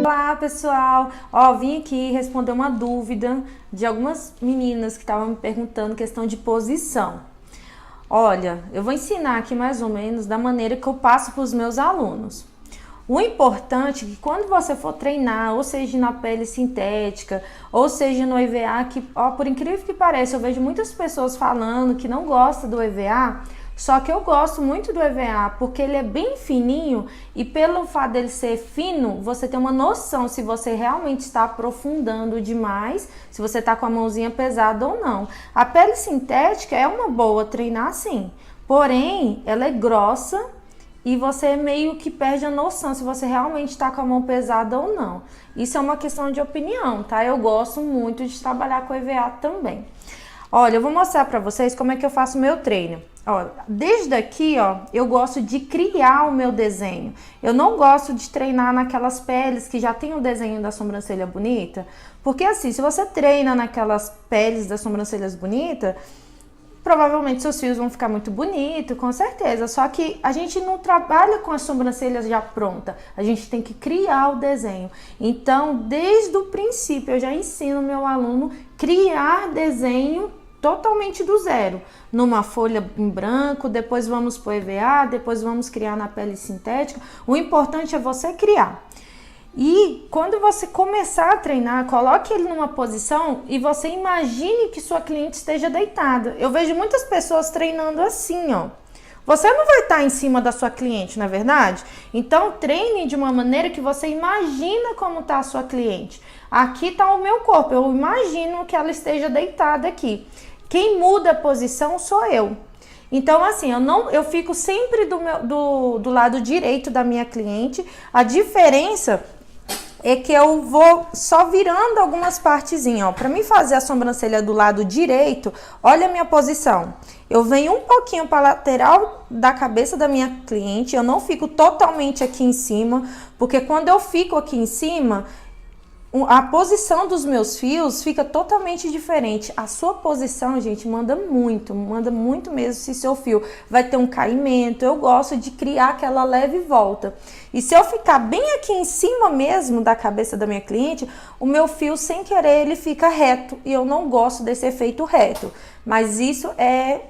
Olá pessoal, vim aqui responder uma dúvida de algumas meninas que estavam me perguntando questão de posição. Olha, eu vou ensinar aqui mais ou menos da maneira que eu passo para os meus alunos. O importante é que quando você for treinar, ou seja na pele sintética, ou seja no EVA, que por incrível que pareça, eu vejo muitas pessoas falando que não gostam do EVA, só que eu gosto muito do EVA, porque ele é bem fininho e pelo fato dele ser fino, você tem uma noção se você realmente está aprofundando demais, se você está com a mãozinha pesada ou não. A pele sintética é uma boa treinar sim, porém ela é grossa e você meio que perde a noção se você realmente está com a mão pesada ou não. Isso é uma questão de opinião, tá? Eu gosto muito de trabalhar com EVA também. Olha, eu vou mostrar para vocês como é que eu faço o meu treino. Desde aqui, eu gosto de criar o meu desenho. Eu não gosto de treinar naquelas peles que já tem o desenho da sobrancelha bonita, porque assim, se você treina naquelas peles das sobrancelhas bonitas, provavelmente seus fios vão ficar muito bonitos, com certeza. Só que a gente não trabalha com as sobrancelhas já pronta, a gente tem que criar o desenho. Então, desde o princípio, eu já ensino o meu aluno criar desenho totalmente do zero, numa folha em branco, depois vamos para o EVA, depois vamos criar na pele sintética. O importante é você criar. E quando você começar a treinar, coloque ele numa posição e você imagine que sua cliente esteja deitada. Eu vejo muitas pessoas treinando assim, Você não vai estar em cima da sua cliente, não é verdade? Então treine de uma maneira que você imagina como está a sua cliente. Aqui está o meu corpo, eu imagino que ela esteja deitada aqui. Quem muda a posição sou eu. Então, assim, eu fico sempre do lado direito da minha cliente. A diferença é que eu vou só virando algumas partezinhas, Para mim fazer a sobrancelha do lado direito, olha a minha posição. Eu venho um pouquinho para a lateral da cabeça da minha cliente, eu não fico totalmente aqui em cima, porque quando eu fico aqui em cima, a posição dos meus fios fica totalmente diferente. A sua posição, gente, manda muito mesmo se seu fio vai ter um caimento. Eu gosto de criar aquela leve volta. E se eu ficar bem aqui em cima mesmo da cabeça da minha cliente, o meu fio, sem querer, ele fica reto. E eu não gosto desse efeito reto. Mas isso é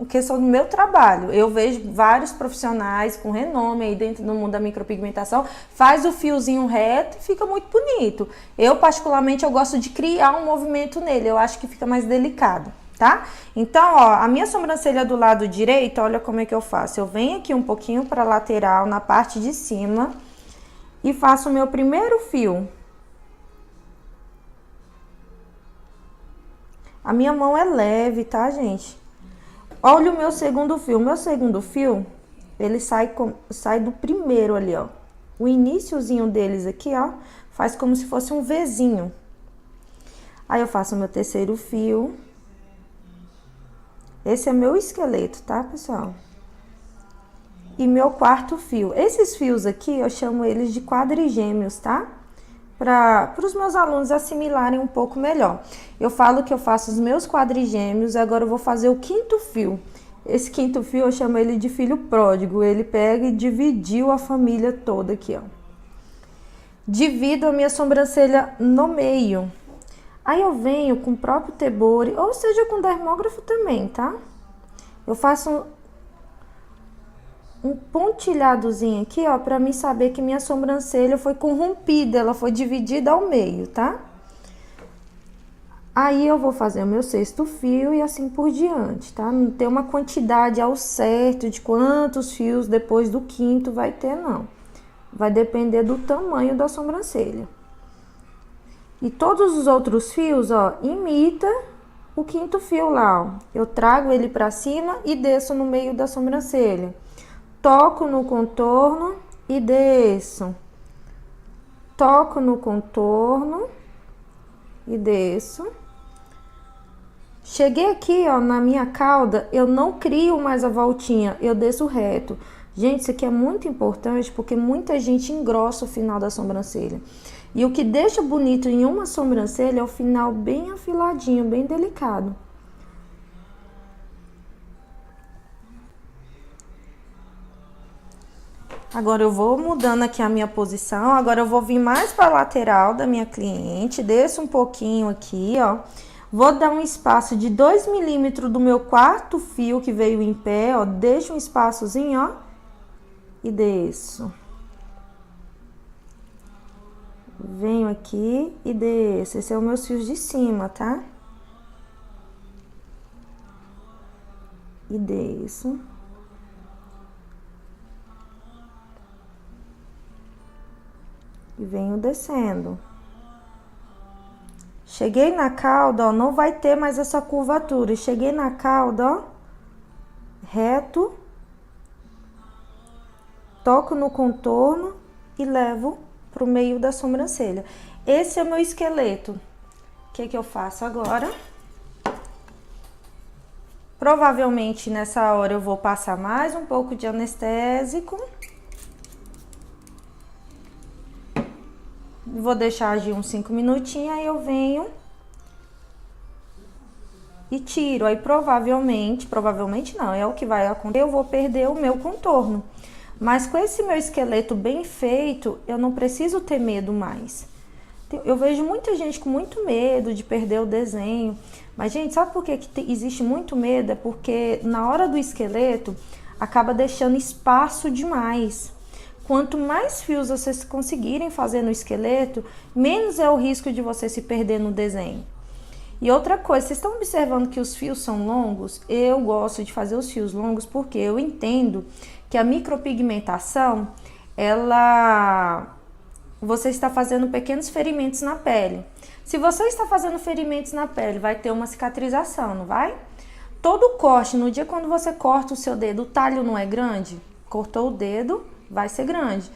questão do meu trabalho. Eu vejo vários profissionais com renome aí dentro do mundo da micropigmentação, faz o fiozinho reto e fica muito bonito. Eu, particularmente, eu gosto de criar um movimento nele, eu acho que fica mais delicado, tá? Então, a minha sobrancelha do lado direito, olha como é que eu faço. Eu venho aqui um pouquinho para lateral, na parte de cima, e faço o meu primeiro fio. A minha mão é leve, tá, gente? Olha o meu segundo fio. O meu segundo fio, ele sai do primeiro ali, O iniciozinho deles aqui, faz como se fosse um Vzinho. Aí eu faço o meu terceiro fio. Esse é meu esqueleto, tá, pessoal? E meu quarto fio. Esses fios aqui, eu chamo eles de quadrigêmeos, tá? Para os meus alunos assimilarem um pouco melhor. Eu falo que eu faço os meus quadrigêmeos, agora eu vou fazer o quinto fio. Esse quinto fio eu chamo ele de filho pródigo, ele pega e dividiu a família toda aqui, Divido a minha sobrancelha no meio. Aí eu venho com o próprio tebore, ou seja, com dermógrafo também, tá? Eu faço um pontilhadozinho aqui, para mim saber que minha sobrancelha foi corrompida, ela foi dividida ao meio, tá? Aí eu vou fazer o meu sexto fio e assim por diante, tá? Não tem uma quantidade ao certo de quantos fios depois do quinto vai ter, não. Vai depender do tamanho da sobrancelha. E todos os outros fios, imita o quinto fio lá, Eu trago ele pra cima e desço no meio da sobrancelha. Toco no contorno e desço. Toco no contorno e desço. Cheguei aqui, na minha cauda, eu não crio mais a voltinha, eu desço reto. Gente, isso aqui é muito importante porque muita gente engrossa o final da sobrancelha. E o que deixa bonito em uma sobrancelha é o final bem afiladinho, bem delicado. Agora eu vou mudando aqui a minha posição. Agora eu vou vir mais para a lateral da minha cliente. Desço um pouquinho aqui, ó. Vou dar um espaço de 2 milímetros do meu quarto fio que veio em pé, ó. Deixo um espaçozinho, ó. E desço. Venho aqui e desço. Esse é o meus fios de cima, tá? E desço. E venho descendo. Cheguei na cauda, ó, não vai ter mais essa curvatura. Cheguei na cauda, ó, reto. Toco no contorno e levo pro meio da sobrancelha. Esse é o meu esqueleto. O que eu faço agora? Provavelmente nessa hora eu vou passar mais um pouco de anestésico. Vou deixar agir uns 5 minutinhos, aí eu venho e tiro. Aí provavelmente não, é o que vai acontecer, eu vou perder o meu contorno. Mas com esse meu esqueleto bem feito, eu não preciso ter medo mais. Eu vejo muita gente com muito medo de perder o desenho. Mas, gente, sabe por que existe muito medo? É porque na hora do esqueleto, acaba deixando espaço demais. Quanto mais fios vocês conseguirem fazer no esqueleto, menos é o risco de você se perder no desenho. E outra coisa, vocês estão observando que os fios são longos? Eu gosto de fazer os fios longos porque eu entendo que a micropigmentação, você está fazendo pequenos ferimentos na pele. Se você está fazendo ferimentos na pele, vai ter uma cicatrização, não vai? Todo corte, no dia quando você corta o seu dedo, o talho não é grande? Cortou o dedo, vai ser grande.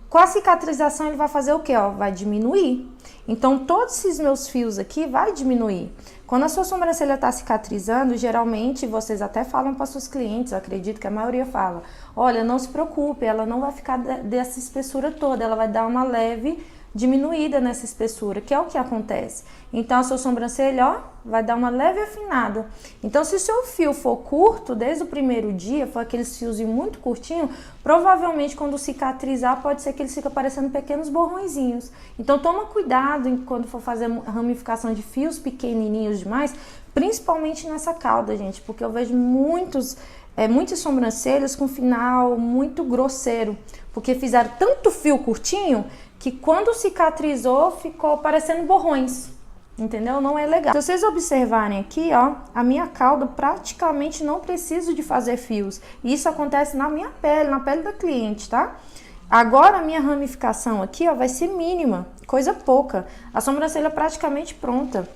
Com a cicatrização, ele vai fazer o quê? Ó, vai diminuir. Então, todos esses meus fios aqui vai diminuir. Quando a sua sobrancelha está cicatrizando, geralmente vocês até falam para seus clientes, eu acredito que a maioria fala, olha, não se preocupe, ela não vai ficar dessa espessura toda, ela vai dar uma leve diminuída nessa espessura, que é o que acontece. Então, a sua sobrancelha, ó, vai dar uma leve afinada. Então, se o seu fio for curto, desde o primeiro dia, for aqueles fiozinhos muito curtinho, provavelmente quando cicatrizar, pode ser que eles fiquem parecendo pequenos borrõezinhos. Então, toma cuidado quando for fazer ramificação de fios pequenininhos demais, principalmente nessa cauda, gente, porque eu vejo muitas sobrancelhas com final muito grosseiro, porque fizeram tanto fio curtinho que quando cicatrizou ficou parecendo borrões, entendeu? Não é legal. Se vocês observarem aqui, ó, a minha cauda praticamente não preciso de fazer fios. Isso acontece na minha pele, na pele da cliente, tá? Agora a minha ramificação aqui, ó, vai ser mínima, coisa pouca. A sobrancelha é praticamente pronta.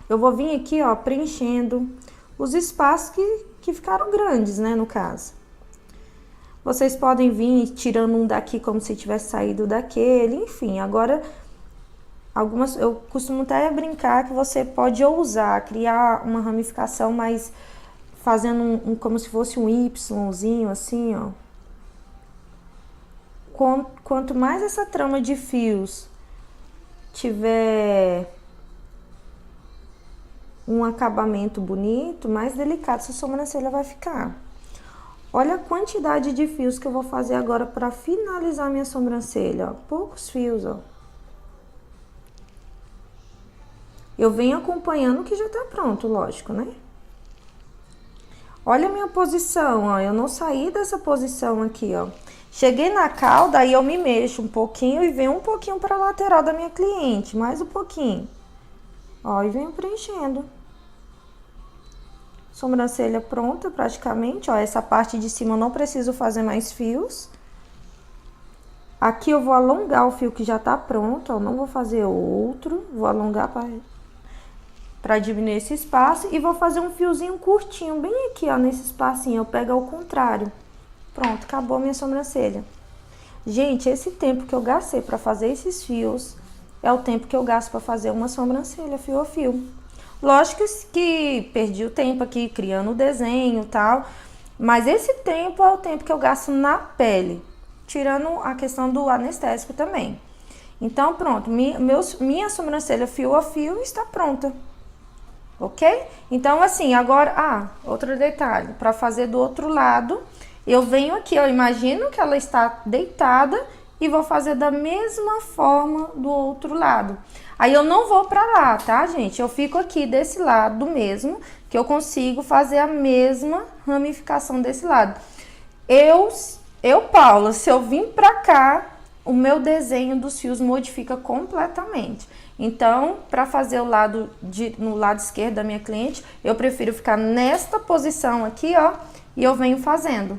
Eu vou vir aqui, ó, preenchendo os espaços que ficaram grandes, né, no caso. Vocês podem vir tirando um daqui como se tivesse saído daquele, enfim. Agora, eu costumo até brincar que você pode ousar, criar uma ramificação, mas fazendo como se fosse um Yzinho, assim, ó. Quanto mais essa trama de fios tiver um acabamento bonito, mais delicado sua sobrancelha vai ficar. Olha a quantidade de fios que eu vou fazer agora para finalizar minha sobrancelha, ó. Poucos fios, ó. Eu venho acompanhando o que já tá pronto, lógico, né? Olha a minha posição, ó. Eu não saí dessa posição aqui, ó. Cheguei na cauda, aí eu me mexo um pouquinho e venho um pouquinho para a lateral da minha cliente, mais um pouquinho. Ó, e venho preenchendo. Sobrancelha pronta praticamente, ó, essa parte de cima eu não preciso fazer mais fios. Aqui eu vou alongar o fio que já tá pronto, ó, não vou fazer outro, vou alongar para diminuir esse espaço e vou fazer um fiozinho curtinho, bem aqui, ó, nesse espacinho, eu pego ao contrário. Pronto, acabou a minha sobrancelha. Gente, esse tempo que eu gastei para fazer esses fios é o tempo que eu gasto para fazer uma sobrancelha fio a fio. Lógico que perdi o tempo aqui criando o desenho e tal, mas esse tempo é o tempo que eu gasto na pele, tirando a questão do anestésico também. Então, pronto, minha sobrancelha fio a fio está pronta, ok? Então, assim, agora, outro detalhe, para fazer do outro lado, Eu venho aqui, eu imagino que ela está deitada e vou fazer da mesma forma do outro lado. Aí eu não vou pra lá, tá, gente? Eu fico aqui desse lado mesmo, que eu consigo fazer a mesma ramificação desse lado. Paula, se eu vim pra cá, o meu desenho dos fios modifica completamente. Então, para fazer no lado esquerdo da minha cliente, eu prefiro ficar nesta posição aqui, ó, e eu venho fazendo.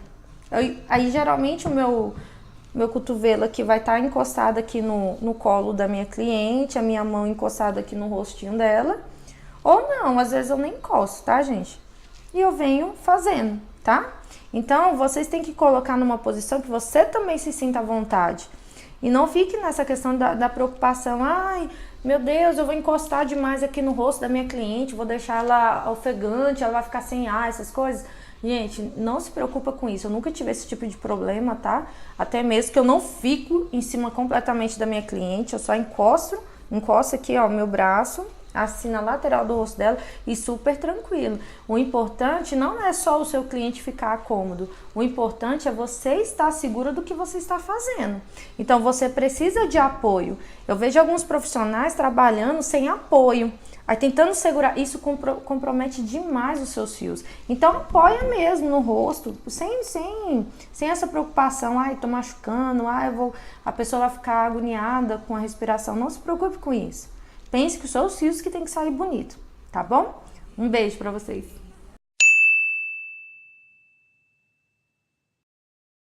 Aí, geralmente, o meu cotovelo aqui vai estar encostado aqui no colo da minha cliente, a minha mão encostada aqui no rostinho dela. Ou não, às vezes eu nem encosto, tá, gente? E eu venho fazendo, tá? Então, vocês têm que colocar numa posição que você também se sinta à vontade. E não fique nessa questão da preocupação. Ai, meu Deus, eu vou encostar demais aqui no rosto da minha cliente, vou deixar ela ofegante, ela vai ficar sem ar, essas coisas. Gente, não se preocupa com isso. Eu nunca tive esse tipo de problema, tá? Até mesmo que eu não fico em cima completamente da minha cliente, eu só encosto aqui, ó, meu braço, assim na lateral do rosto dela e super tranquilo. O importante não é só o seu cliente ficar cômodo, o importante é você estar segura do que você está fazendo. Então você precisa de apoio. Eu vejo alguns profissionais trabalhando sem apoio, aí tentando segurar, isso compromete demais os seus fios. Então apoia mesmo no rosto, sem essa preocupação, ai, tô machucando, a pessoa vai ficar agoniada com a respiração. Não se preocupe com isso. Pense que são os fios que tem que sair bonito, tá bom? Um beijo pra vocês.